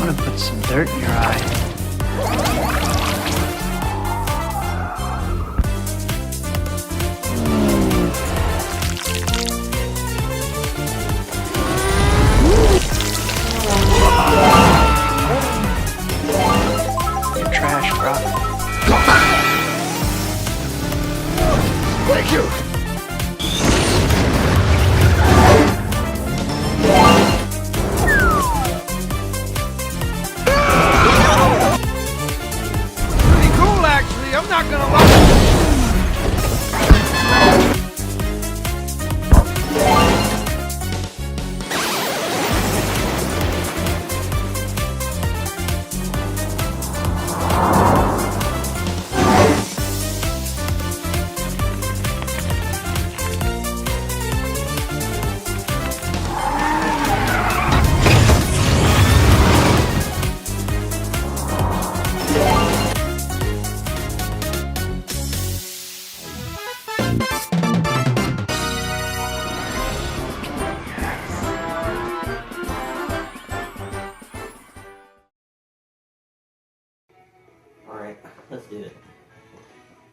I'm gonna put some dirt in your eye. You're trash, bro. Thank you! Pretty cool, actually. I'm not gonna lie. Alright, let's do it.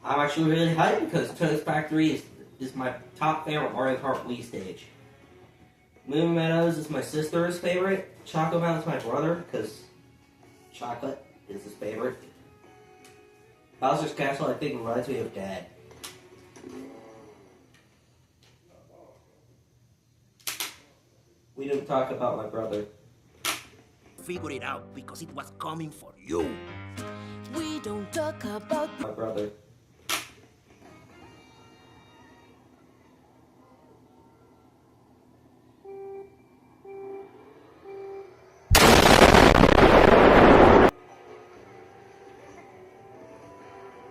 I'm actually really hyped because Toast Factory is my top favorite Mario Kart Wii stage. Moon Meadows is my sister's favorite. Choco Mountain's my brother because chocolate is his favorite. Bowser's Castle, I think, reminds me of Dad. We didn't talk about my brother. Figure it out because it was coming for you. We don't talk about My brother.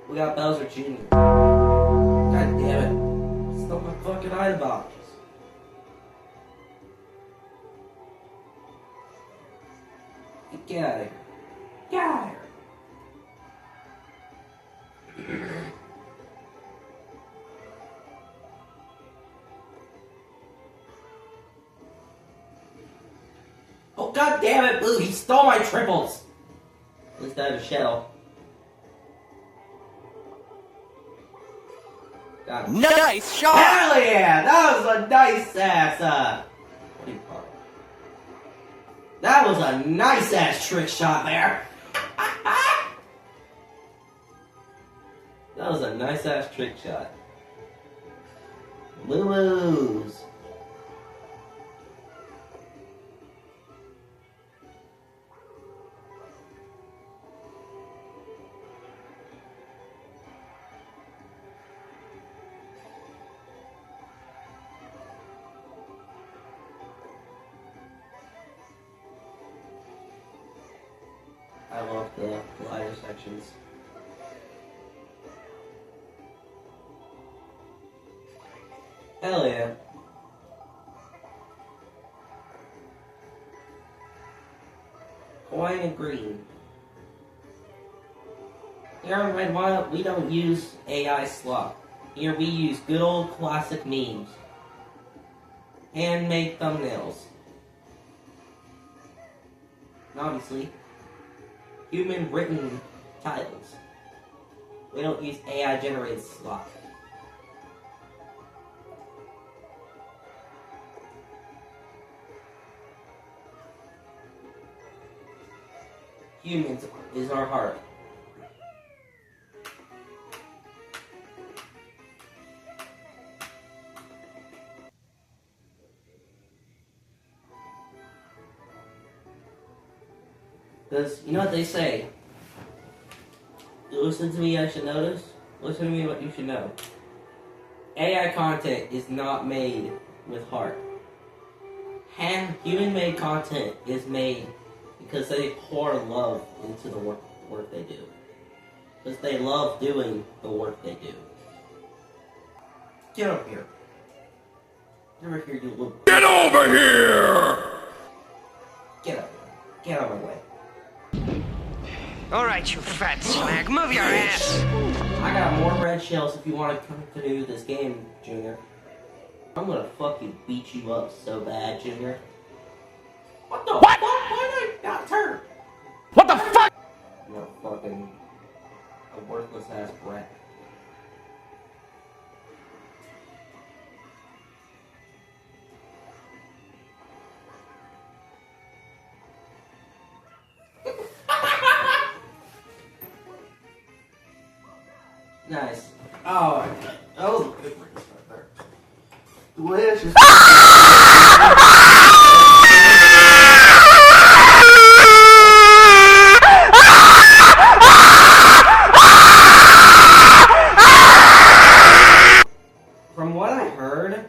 We got Bowser Jr. God damn it. Stole my fucking item box. Get out of here. Get out of here. Oh god damn it, Blue, he stole my triples! At least I have a shell. Got him. Nice shot! Hell yeah! That was a nice ass, what do you call it? That was a nice ass trick shot there! That was a nice ass trick shot. Lulu's. I love the lighter sections. Hell yeah. White and green. Here on Red Wild, we don't use AI slop. Here we use good old classic memes. Handmade thumbnails. And obviously, human written titles. We don't use AI generated slop. Humans is our heart. Because, you know what they say? You listen to me, I should notice. Listen to me, what you should know. AI content is not made with heart. Human-made content is made because they pour love into the work they do. Because they love doing the work they do. Get up here. Get over here, you little... Get over here! Get up here. Get out of my way. Alright, you fat slag, move your ass! I got more red shells if you want to continue this game, Junior. I'm gonna fucking beat you up so bad, Junior. What the fuck? Why did I not turn? You know, fucking a worthless ass brat. Nice. Oh, that was a good ring right there. Delicious. From what I heard,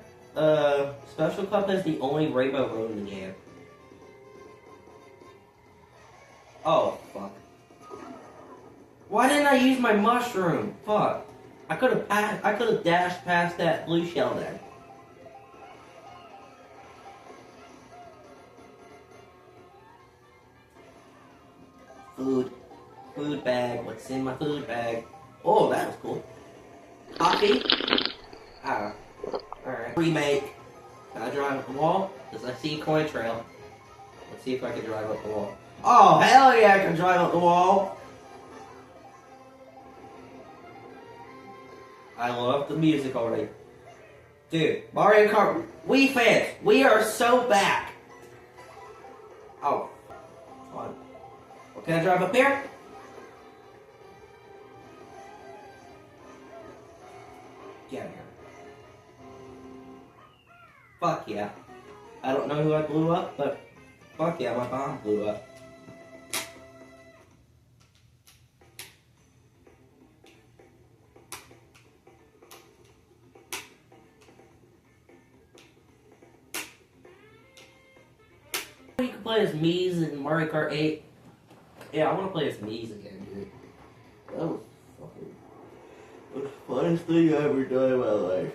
Special Cup is the only rainbow road in the game. Oh, fuck. Why didn't I use my mushroom? Fuck. I could have dashed past that blue shell then. Food. Food bag. What's in my food bag? Oh, that was cool. Coffee? Ah. Alright. Remake. Can I drive up the wall? Does I see a coin trail? Let's see if I can drive up the wall. Oh, hell yeah, I can drive up the wall! I love the music already. Dude, Mario Kart, we fans, we are so back! Oh. Come on. Well, can I drive up here? Get out of here. Fuck yeah. I don't know who I blew up, but fuck yeah, my bomb blew up. You can play as Mii's in Mario Kart 8. Yeah, I want to play as Mii's again, dude. That was fucking the funnest thing I ever done in my life.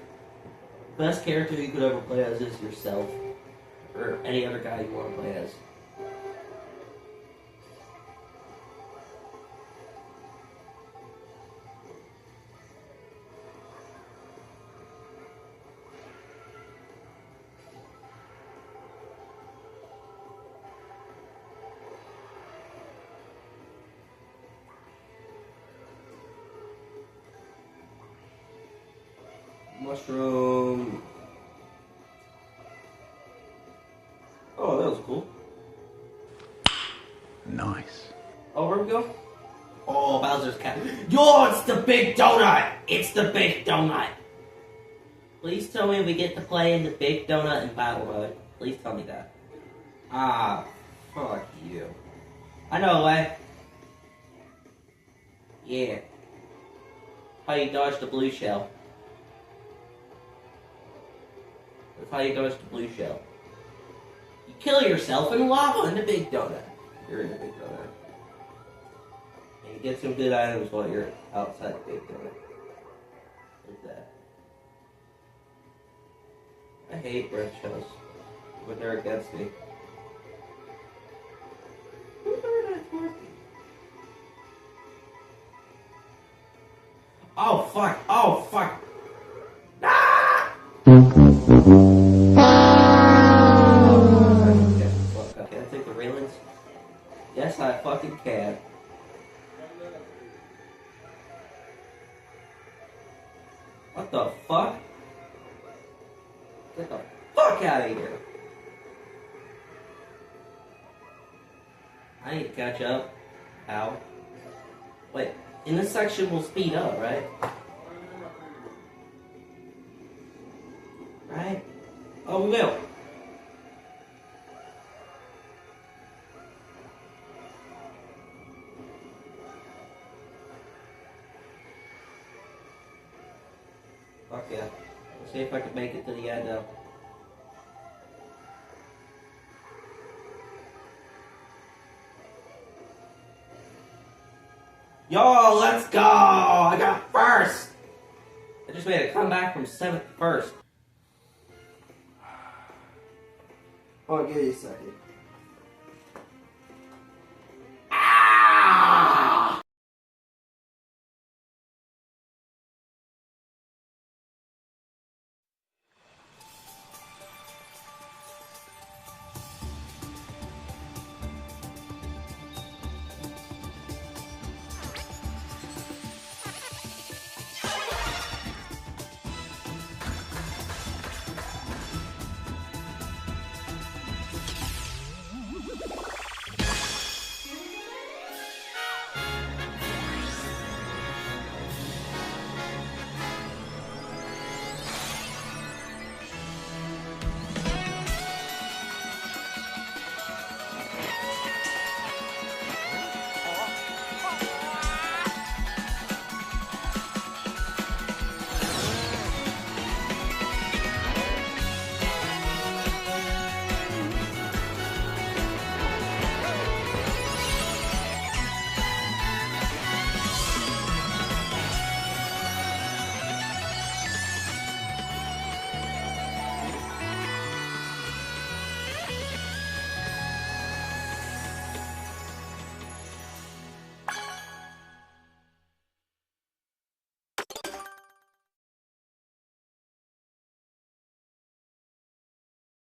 Best character you could ever play as is yourself. Or any other guy you want to play as. Mushroom. Oh, that was cool. Nice. Oh, where we go? Oh, Bowser's cat. Yo, it's the big donut! It's the big donut! Please tell me we get to play in the big donut in battle mode. Please tell me that. Ah, fuck you. I know a way. Yeah. How you dodge the blue shell. That's how you dodge the blue shell. You kill yourself in lava in the big donut. You're in the big donut. And you get some good items while you're outside the big donut. Like that. I hate breath shells when they're against me. Oh fuck! Oh fuck! Ah! Can I take the railings? Yes, I fucking can. What the fuck? Get the fuck out of here! I need to catch up. Ow. Wait, in this section we'll speed up, right? Right? Oh, we will. Fuck yeah. Let's see if I can make it to the end now. Yo, let's go! I got first! I just made a comeback from 7th to 1st. I'll give you a second.